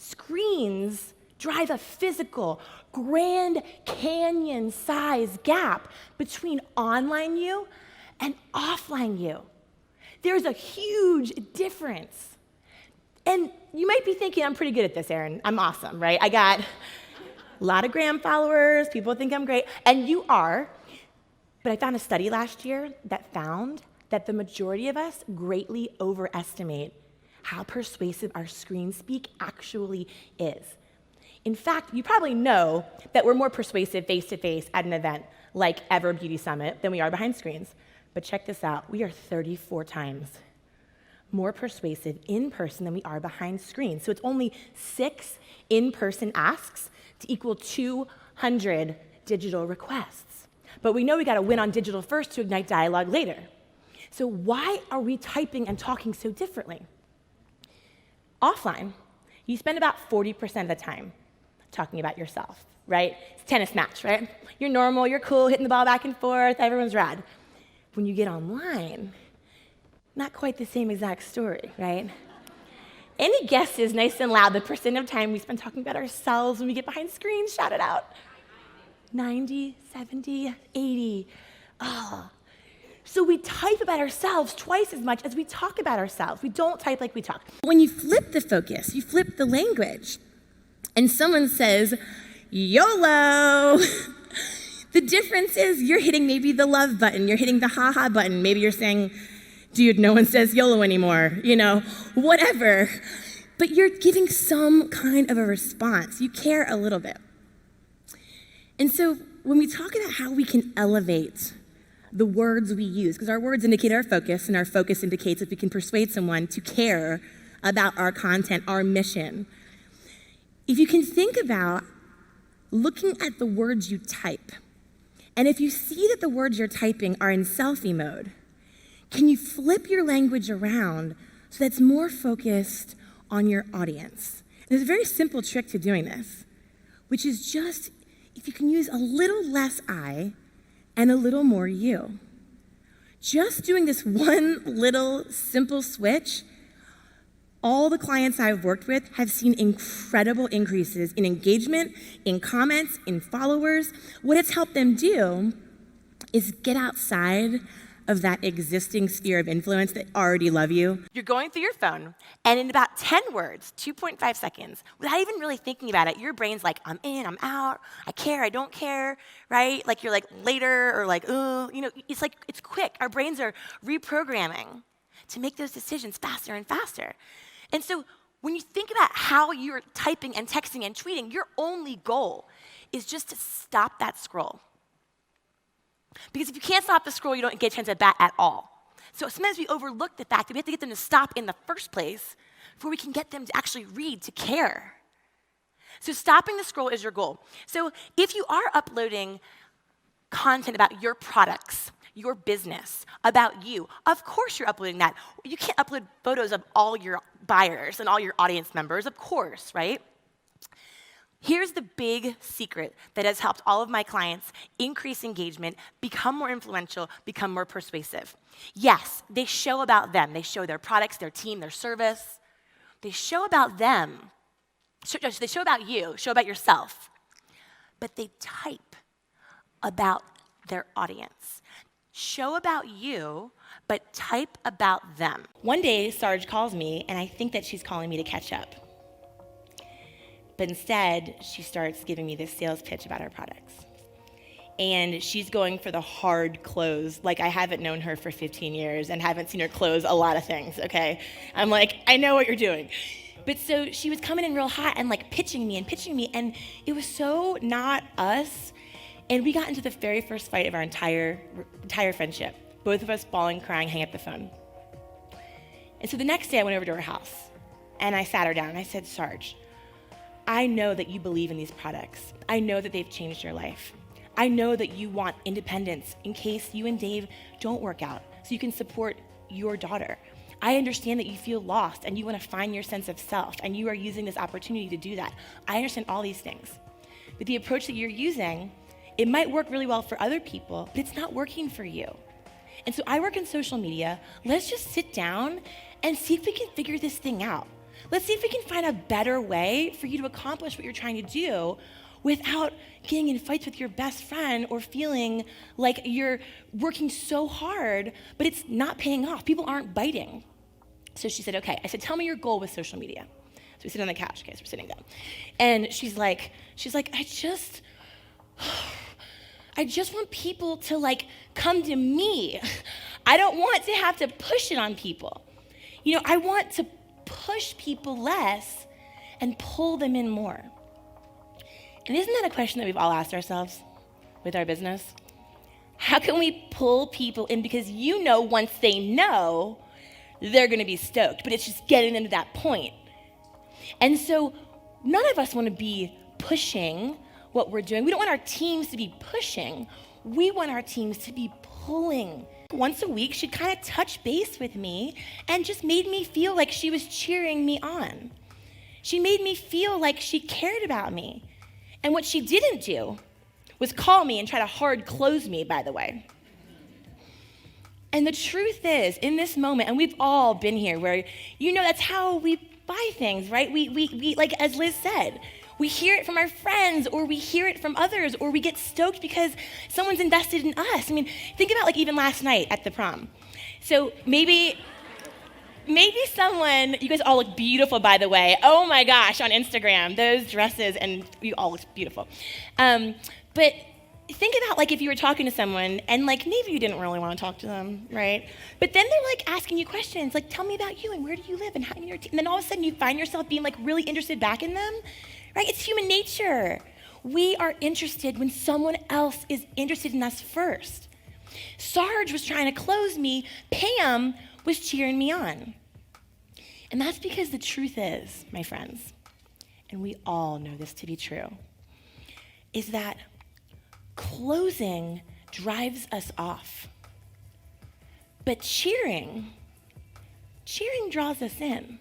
Screens drive a physical, Grand Canyon-sized gap between online you and offline you. There's a huge difference. And you might be thinking, I'm pretty good at this, Erin. I'm awesome, right? I got a lot of gram followers. People think I'm great. And you are. But I found a study last year that found that the majority of us greatly overestimate how persuasive our screen speak actually is. In fact, you probably know that we're more persuasive face-to-face at an event like Ever Beauty Summit than we are behind screens. But check this out. We are 34 times more persuasive in person than we are behind screens. So it's only 6 in-person asks to equal 200 digital requests. But we know we got to win on digital first to ignite dialogue later. So why are we typing and talking so differently? Offline, you spend about 40% of the time talking about yourself, right? It's a tennis match, right? You're normal, you're cool, hitting the ball back and forth, everyone's rad. When you get online, not quite the same exact story, right? Any guesses, nice and loud, the percent of time we spend talking about ourselves when we get behind screens? Shout it out. 90, 70, 80. So we type about ourselves twice as much as we talk about ourselves. We don't type like we talk. When you flip the focus, you flip the language, and someone says, YOLO. The difference is you're hitting maybe the love button, you're hitting the ha-ha button. Maybe you're saying, dude, no one says YOLO anymore, whatever. But you're giving some kind of a response. You care a little bit. And so when we talk about how we can elevate the words we use, because our words indicate our focus, and our focus indicates if we can persuade someone to care about our content, our mission. If you can think about looking at the words you type, and if you see that the words you're typing are in selfie mode, can you flip your language around so that's more focused on your audience? And there's a very simple trick to doing this, which is just if you can use a little less I and a little more you. Just doing this one little simple switch, all the clients I've worked with have seen incredible increases in engagement, in comments, in followers. What it's helped them do is get outside of that existing sphere of influence that already love you. You're going through your phone, and in about 10 words, 2.5 seconds, without even really thinking about it, your brain's like, I'm in, I'm out, I care, I don't care, right? Like you're like later, or like, it's like, it's quick. Our brains are reprogramming to make those decisions faster and faster. And so when you think about how you're typing and texting and tweeting, your only goal is just to stop that scroll. Because if you can't stop the scroll, you don't get a chance at bat at all. So sometimes we overlook the fact that we have to get them to stop in the first place before we can get them to actually read, to care. So stopping the scroll is your goal. So if you are uploading content about your products, your business, about you, of course you're uploading that. You can't upload photos of all your buyers and all your audience members, of course, right? Here's the big secret that has helped all of my clients increase engagement, become more influential, become more persuasive. Yes, they show about them. They show their products, their team, their service. They show about them. They show about you, show about yourself. But they type about their audience. Show about you, but type about them. One day, Sarge calls me, and I think that she's calling me to catch up. But instead, she starts giving me this sales pitch about our products. And she's going for the hard close, like I haven't known her for 15 years and haven't seen her close a lot of things, okay? I'm like, I know what you're doing. But so she was coming in real hot and like pitching me, and it was so not us. And we got into the very first fight of our entire friendship. Both of us bawling, crying, hang up the phone. And so the next day I went over to her house and I sat her down and I said, Sarge, I know that you believe in these products. I know that they've changed your life. I know that you want independence in case you and Dave don't work out so you can support your daughter. I understand that you feel lost and you want to find your sense of self and you are using this opportunity to do that. I understand all these things. But the approach that you're using, it might work really well for other people, but it's not working for you. And so I work in social media. Let's just sit down and see if we can figure this thing out. Let's see if we can find a better way for you to accomplish what you're trying to do without getting in fights with your best friend or feeling like you're working so hard, but it's not paying off. People aren't biting. So she said, okay. I said, tell me your goal with social media. So we sit on the couch, okay, so we're sitting down. And she's like, I just want people to like come to me. I don't want to have to push it on people. I want to push people less and pull them in more. And isn't that a question that we've all asked ourselves with our business? How can we pull people in? Because once they know, they're gonna be stoked, but it's just getting them to that point. And so none of us wanna be pushing what we're doing. We don't want our teams to be pushing. We want our teams to be pulling. Once a week, she'd kind of touch base with me and just made me feel like she was cheering me on. She made me feel like she cared about me. And what she didn't do was call me and try to hard close me, by the way. And the truth is, in this moment, and we've all been here where, that's how we buy things, right? We like, as Liz said, we hear it from our friends, or we hear it from others, or we get stoked because someone's invested in us. I mean, think about like even last night at the prom. So maybe someone, you guys all look beautiful, by the way. Oh my gosh, on Instagram, those dresses, and you all look beautiful. But think about like if you were talking to someone and like maybe you didn't really want to talk to them, right? But then they're like asking you questions, like tell me about you and where do you live and how many, and then all of a sudden you find yourself being like really interested back in them, right? It's human nature. We are interested when someone else is interested in us first. Sarge was trying to close me. Pam was cheering me on. And that's because the truth is, my friends, and we all know this to be true, is that closing drives us off. But cheering draws us in.